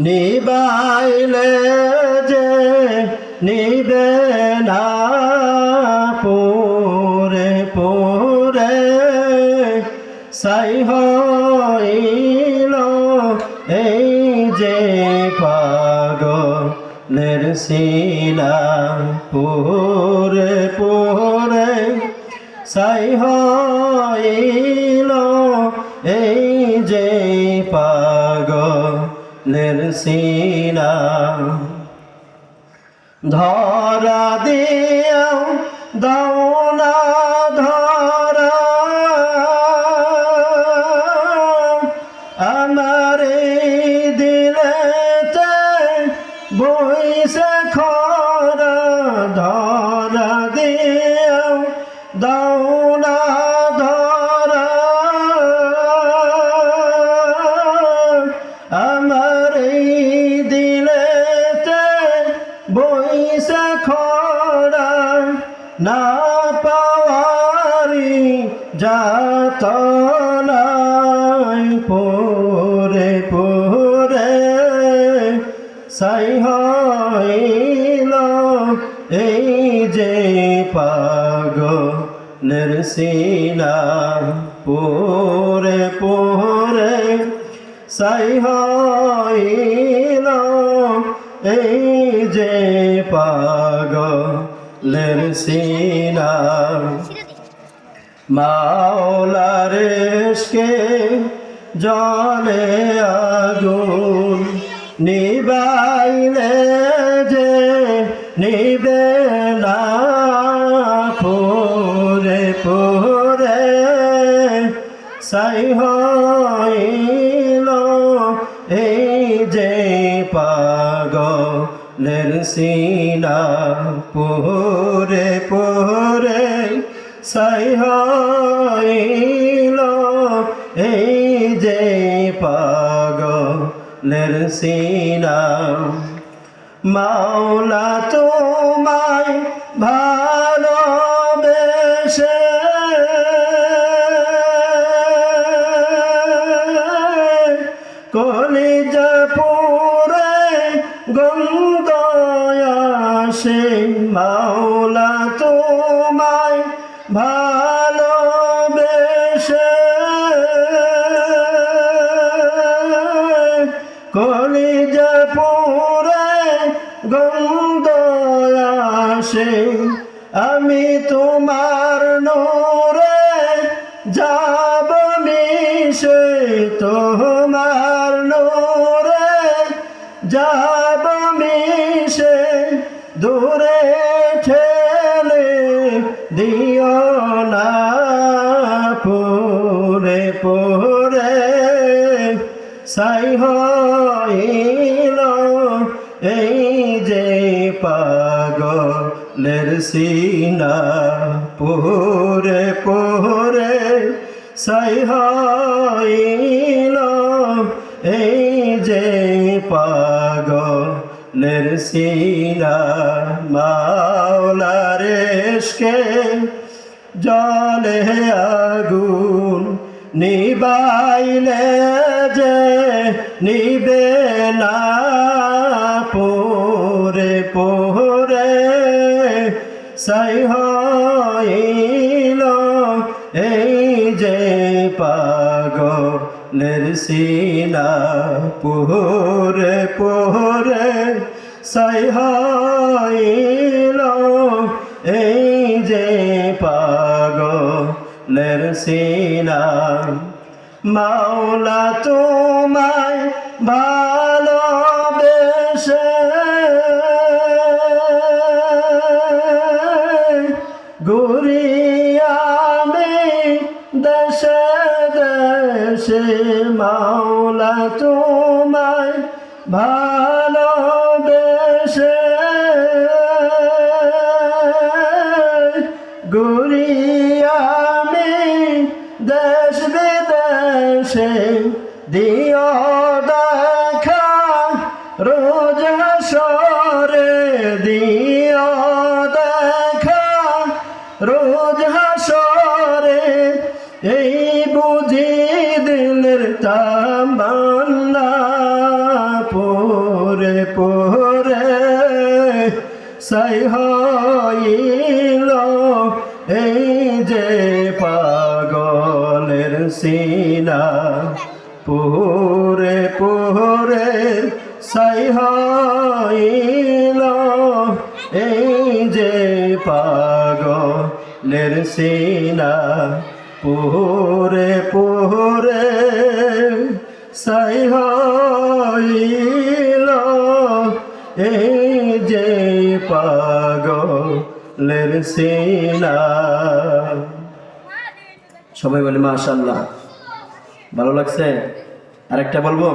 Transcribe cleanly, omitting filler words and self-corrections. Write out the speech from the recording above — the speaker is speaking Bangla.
নিবাইলে যে নিবে না পোরে পোরে সাই হইল এই যে পাগলের সিনা পোরে পোরে সাই হইল এই যে পাগলের সিনা ধরা দিয়াও দাও না ধরা আমার দিলেতে বইসে খরা ধরা দিয়াও দাও না ধরা আমার দিলেতে বইসে খরা না পাওয়ারি যাতনায় পোরে পোরে সাই হইল এই যে পাগলের সিনা পোরে পোরে সাই হইল এই যে পাগলের সিনা মাওলার ইশকে জলে আগুন নিবাইলে যে নিবে না পোরে পোরে সাই হইল এই যে পাগলের সিনা পোরে পোরে সাই হইল এই যে পাগলের সিনা মাওলা তোমায় ভালোবেসে কলিজা পুরে গন্ধ আসে মাওলা তোমায় ভালোবেসে কলিজা পুরে গন্ধ আসে আমি তোমার নূরে যাব মিশে তোমার নূরে যাব মিশে দূরে ঠেলে দিও না পোরে পোরে সাই হইল এই যে পাগলের সিনা পোরে পোরে সাই হইল এই যে পাগলের সিনা মাওলার ইশকে জলে আগুন নিবাইলে যে নিবে না পোরে পোরে সাই হইল এই যে পাগলের সিনা পোরে পোরে সাই হইল এই যে পাগলের সিনা মাওলা তোমায় ভালোবেসে ঘুরি আমি দেশে দেশে মাওলা তোমায় ভালোবেসে ঘুরি আমি দেশ বিদেশে দিও দেখা রোজ হাসরে দিও দেখা রোজ হাসরে এই বুঝি দিলের তামান্না সাই হইল এই যে পাগলের সিনা পুরে পুরে সাই হইল এই যে পাগলের সিনা পুরে পুরে সাই হইল এই যে পাগলের সিনা। সবাই বলে মাশাআল্লাহ। ভালো লাগছে? আরেকটা বলবো?